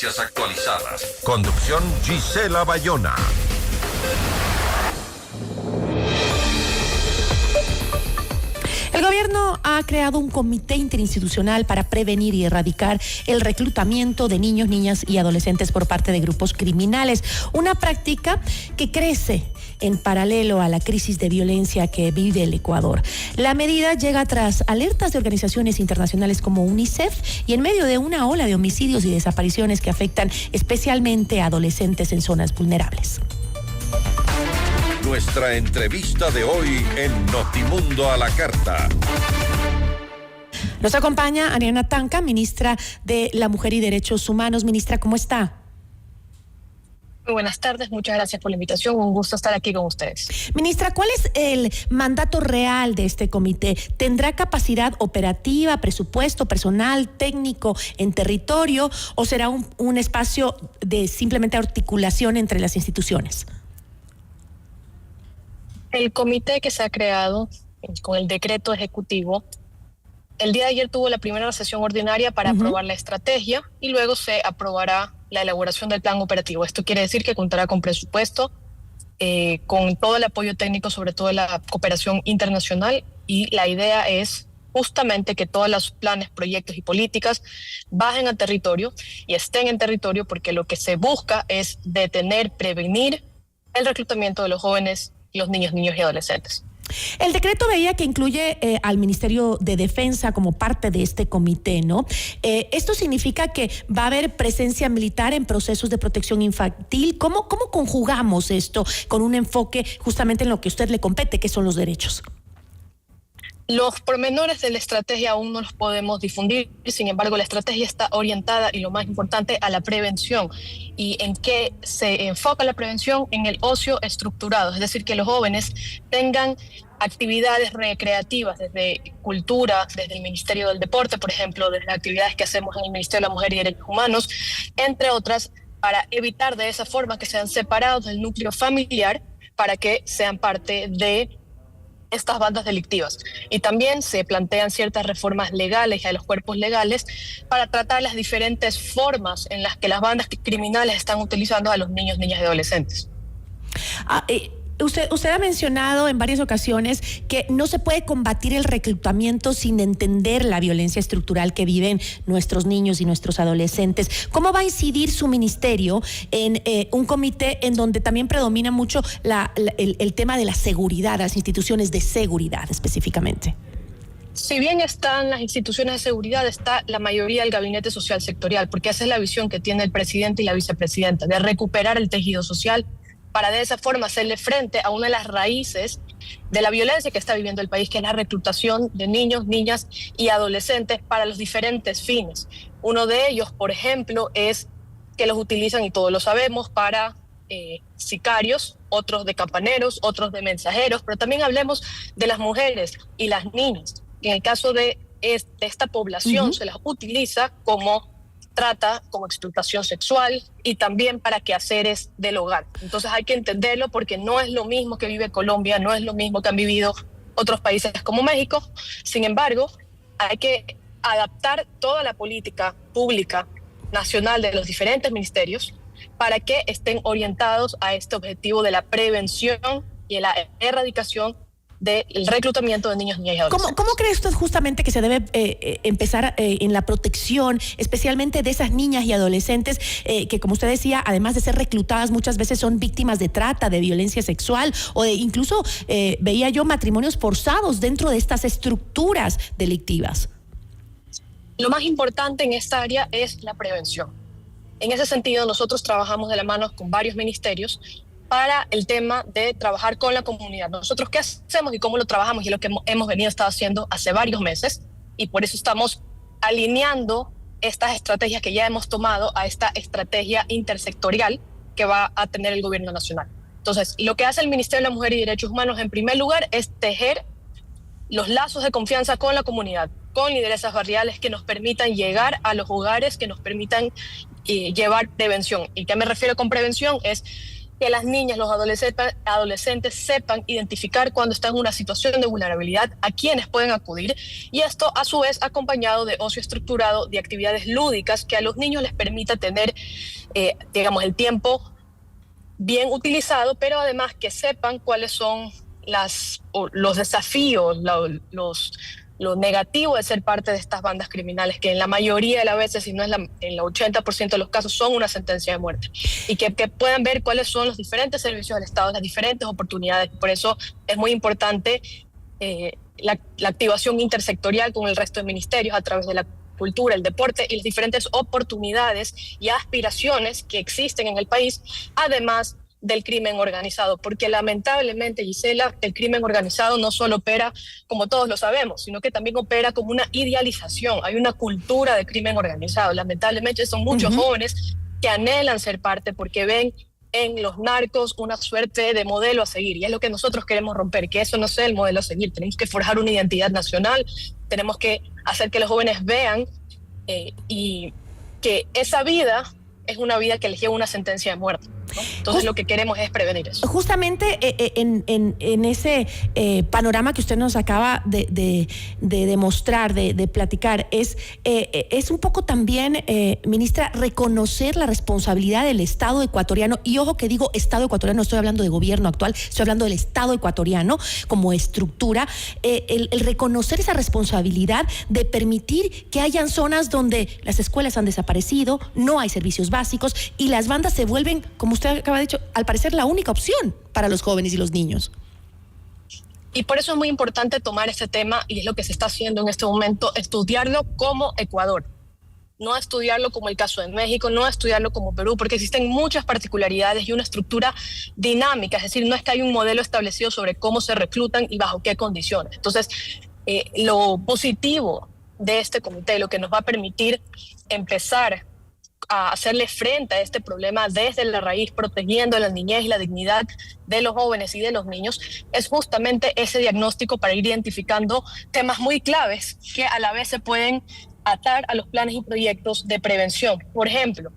Noticias actualizadas. Conducción Gisela Bayona. El gobierno ha creado un comité interinstitucional para prevenir y erradicar el reclutamiento de niños, niñas y adolescentes por parte de grupos criminales, una práctica que crece en paralelo a la crisis de violencia que vive el Ecuador. La medida llega tras alertas de organizaciones internacionales como UNICEF y en medio de una ola de homicidios y desapariciones que afectan especialmente a adolescentes en zonas vulnerables. Nuestra entrevista de hoy en Notimundo a la Carta. Nos acompaña Ariana Tanca, ministra de la Mujer y Derechos Humanos. Ministra, ¿cómo está? Muy buenas tardes, muchas gracias por la invitación, un gusto estar aquí con ustedes. Ministra, ¿cuál es el mandato real de este comité? ¿Tendrá capacidad operativa, presupuesto, personal, técnico en territorio o será un espacio de simplemente articulación entre las instituciones? El comité que se ha creado con el decreto ejecutivo, el día de ayer tuvo la primera sesión ordinaria para aprobar la estrategia y luego se aprobará la elaboración del plan operativo. Esto quiere decir que contará con presupuesto, con todo el apoyo técnico, sobre todo la cooperación internacional, y la idea es justamente que todos los planes, proyectos y políticas bajen a territorio y estén en territorio, porque lo que se busca es detener, prevenir el reclutamiento de los jóvenes, los niños y adolescentes. El decreto veía que incluye al Ministerio de Defensa como parte de este comité, ¿no? Esto significa que va a haber presencia militar en procesos de protección infantil. ¿Cómo conjugamos esto con un enfoque justamente en lo que a usted le compete, que son los derechos? Los pormenores de la estrategia aún no los podemos difundir, sin embargo la estrategia está orientada, y lo más importante, a la prevención. ¿Y en qué se enfoca la prevención? En el ocio estructurado, es decir, que los jóvenes tengan actividades recreativas desde cultura, desde el Ministerio del Deporte, por ejemplo, desde las actividades que hacemos en el Ministerio de la Mujer y Derechos Humanos, entre otras, para evitar de esa forma que sean separados del núcleo familiar, para que sean parte de estas bandas delictivas. Y también se plantean ciertas reformas legales a los cuerpos legales para tratar las diferentes formas en las que las bandas criminales están utilizando a los niños, niñas y adolescentes. Usted ha mencionado en varias ocasiones que no se puede combatir el reclutamiento sin entender la violencia estructural que viven nuestros niños y nuestros adolescentes. ¿Cómo va a incidir su ministerio en un comité en donde también predomina mucho el tema de la seguridad, las instituciones de seguridad específicamente? Si bien están las instituciones de seguridad, está la mayoría del gabinete social sectorial, porque esa es la visión que tiene el presidente y la vicepresidenta, de recuperar el tejido social, para de esa forma hacerle frente a una de las raíces de la violencia que está viviendo el país, que es la reclutación de niños, niñas y adolescentes para los diferentes fines. Uno de ellos, por ejemplo, es que los utilizan, y todos lo sabemos, para sicarios, otros de campaneros, otros de mensajeros, pero también hablemos de las mujeres y las niñas. En el caso de esta población se las utiliza como trata, como explotación sexual y también para quehaceres del hogar. Entonces hay que entenderlo, porque no es lo mismo que vive Colombia, no es lo mismo que han vivido otros países como México. Sin embargo, hay que adaptar toda la política pública nacional de los diferentes ministerios para que estén orientados a este objetivo de la prevención y la erradicación del reclutamiento de niños, niñas y adolescentes. ¿Cómo cree usted justamente que se debe empezar en la protección, especialmente de esas niñas y adolescentes que, como usted decía, además de ser reclutadas, muchas veces son víctimas de trata, de violencia sexual o de incluso, veía yo, matrimonios forzados dentro de estas estructuras delictivas? Lo más importante en esta área es la prevención. En ese sentido, nosotros trabajamos de la mano con varios ministerios para el tema de trabajar con la comunidad. Nosotros, ¿qué hacemos y cómo lo trabajamos? Y lo que hemos venido haciendo hace varios meses, y por eso estamos alineando estas estrategias que ya hemos tomado a esta estrategia intersectorial que va a tener el gobierno nacional. Entonces, lo que hace el Ministerio de la Mujer y Derechos Humanos, en primer lugar, es tejer los lazos de confianza con la comunidad, con lideresas barriales que nos permitan llegar a los hogares, que nos permitan llevar prevención. ¿Y qué me refiero con prevención? Es que las niñas, los adolescentes sepan identificar cuando están en una situación de vulnerabilidad, a quienes pueden acudir, y esto a su vez acompañado de ocio estructurado, de actividades lúdicas que a los niños les permita tener, digamos, el tiempo bien utilizado, pero además que sepan cuáles son los desafíos, lo negativo de ser parte de estas bandas criminales, que en la mayoría de las veces, si no es en el 80% de los casos, son una sentencia de muerte, y que puedan ver cuáles son los diferentes servicios del Estado, las diferentes oportunidades. Por eso es muy importante la activación intersectorial con el resto de ministerios a través de la cultura, el deporte y las diferentes oportunidades y aspiraciones que existen en el país, además del crimen organizado, porque lamentablemente, Gisela, el crimen organizado no solo opera, como todos lo sabemos, sino que también opera como una idealización. Hay una cultura de crimen organizado. Lamentablemente son muchos jóvenes que anhelan ser parte porque ven en los narcos una suerte de modelo a seguir, y es lo que nosotros queremos romper, que eso no sea el modelo a seguir. Tenemos que forjar una identidad nacional, tenemos que hacer que los jóvenes vean y que esa vida es una vida que les lleva una sentencia de muerte, ¿no? Entonces lo que queremos es prevenir eso. Justamente en ese panorama que usted nos acaba de demostrar, de platicar, es un poco también, ministra, reconocer la responsabilidad del Estado ecuatoriano, y ojo que digo Estado ecuatoriano, no estoy hablando de gobierno actual, estoy hablando del Estado ecuatoriano como estructura, el reconocer esa responsabilidad de permitir que hayan zonas donde las escuelas han desaparecido, no hay servicios básicos, y las bandas se vuelven, como usted acaba de decir, al parecer la única opción para los jóvenes y los niños. Y por eso es muy importante tomar este tema, y es lo que se está haciendo en este momento, estudiarlo como Ecuador, no estudiarlo como el caso de México, no estudiarlo como Perú, porque existen muchas particularidades y una estructura dinámica, es decir, no es que hay un modelo establecido sobre cómo se reclutan y bajo qué condiciones. Entonces, lo positivo de este comité, lo que nos va a permitir empezar a hacerle frente a este problema desde la raíz, protegiendo la niñez y la dignidad de los jóvenes y de los niños, es justamente ese diagnóstico para ir identificando temas muy claves que a la vez se pueden atar a los planes y proyectos de prevención. Por ejemplo,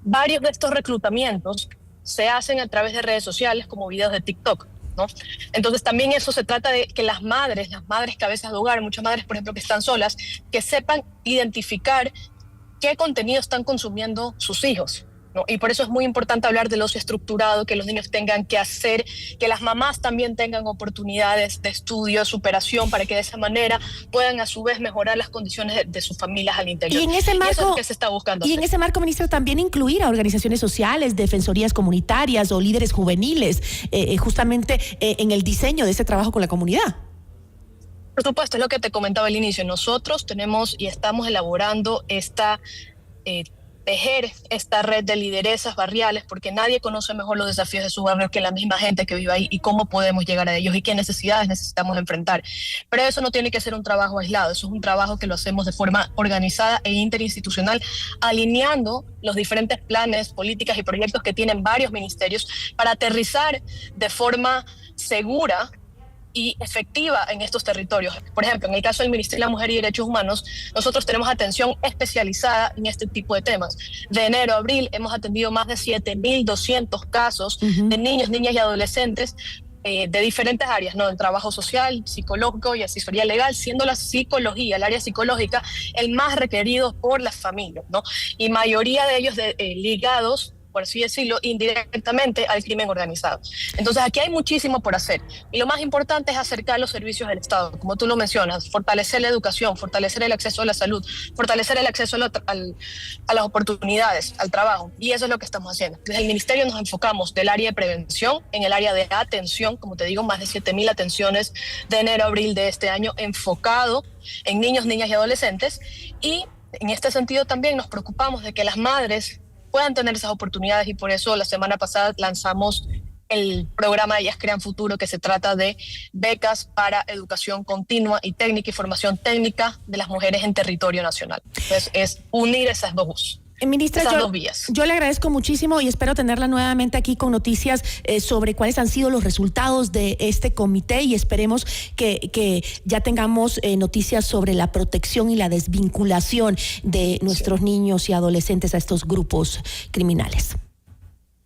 varios de estos reclutamientos se hacen a través de redes sociales como videos de TikTok, ¿no? Entonces también eso se trata de que las madres cabezas de hogar, muchas madres por ejemplo que están solas, que sepan identificar qué contenido están consumiendo sus hijos, ¿no? Y por eso es muy importante hablar del ocio estructurado, que los niños tengan que hacer, que las mamás también tengan oportunidades de estudio, de superación, para que de esa manera puedan a su vez mejorar las condiciones de sus familias al interior. Y en ese marco, eso es lo que se está buscando hacer. En ese marco, ministra, también incluir a organizaciones sociales, defensorías comunitarias o líderes juveniles, justamente en el diseño de ese trabajo con la comunidad. Por supuesto, es lo que te comentaba al inicio. Nosotros tenemos y estamos elaborando tejer esta red de lideresas barriales, porque nadie conoce mejor los desafíos de su barrio que la misma gente que vive ahí, y cómo podemos llegar a ellos y qué necesidades necesitamos enfrentar. Pero eso no tiene que ser un trabajo aislado, eso es un trabajo que lo hacemos de forma organizada e interinstitucional, alineando los diferentes planes, políticas y proyectos que tienen varios ministerios para aterrizar de forma segura y efectiva en estos territorios. Por ejemplo, en el caso del Ministerio de la Mujer y Derechos Humanos, nosotros tenemos atención especializada en este tipo de temas. De enero a abril hemos atendido más de 7.200 casos de niños, niñas y adolescentes de diferentes áreas, ¿no? El trabajo social, psicológico y asesoría legal, siendo la psicología, el área psicológica, el más requerido por las familias, ¿no? Y mayoría de ellos ligados, por así decirlo, indirectamente al crimen organizado. Entonces aquí hay muchísimo por hacer, y lo más importante es acercar los servicios del Estado, como tú lo mencionas, fortalecer la educación, fortalecer el acceso a la salud, fortalecer el acceso a las oportunidades, al trabajo, y eso es lo que estamos haciendo. Desde el Ministerio nos enfocamos del área de prevención, en el área de atención, como te digo, más de 7.000 atenciones de enero a abril de este año, enfocado en niños, niñas y adolescentes, y en este sentido también nos preocupamos de que las madres puedan tener esas oportunidades, y por eso la semana pasada lanzamos el programa Ellas Crean Futuro, que se trata de becas para educación continua y técnica y formación técnica de las mujeres en territorio nacional. Entonces es unir esas dos. Ministra, yo le agradezco muchísimo y espero tenerla nuevamente aquí con noticias sobre cuáles han sido los resultados de este comité, y esperemos que ya tengamos noticias sobre la protección y la desvinculación de nuestros niños y adolescentes a estos grupos criminales.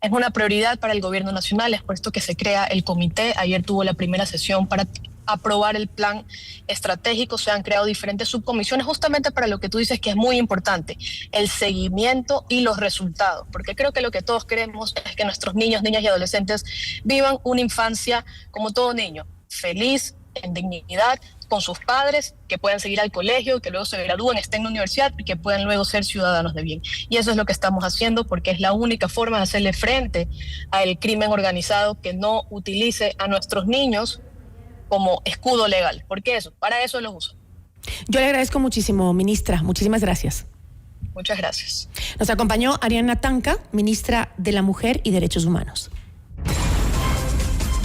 Es una prioridad para el gobierno nacional, es por esto que se crea el comité. Ayer tuvo la primera sesión para aprobar el plan estratégico. Se han creado diferentes subcomisiones justamente para lo que tú dices, que es muy importante, el seguimiento y los resultados, porque creo que lo que todos queremos es que nuestros niños, niñas y adolescentes vivan una infancia como todo niño, feliz, en dignidad, con sus padres, que puedan seguir al colegio, que luego se gradúen, estén en la universidad y que puedan luego ser ciudadanos de bien. Y eso es lo que estamos haciendo, porque es la única forma de hacerle frente al crimen organizado que no utilice a nuestros niños como escudo legal, porque para eso los uso. Yo le agradezco muchísimo, ministra. Muchísimas gracias. Muchas gracias. Nos acompañó Ariana Tanca, ministra de la Mujer y Derechos Humanos.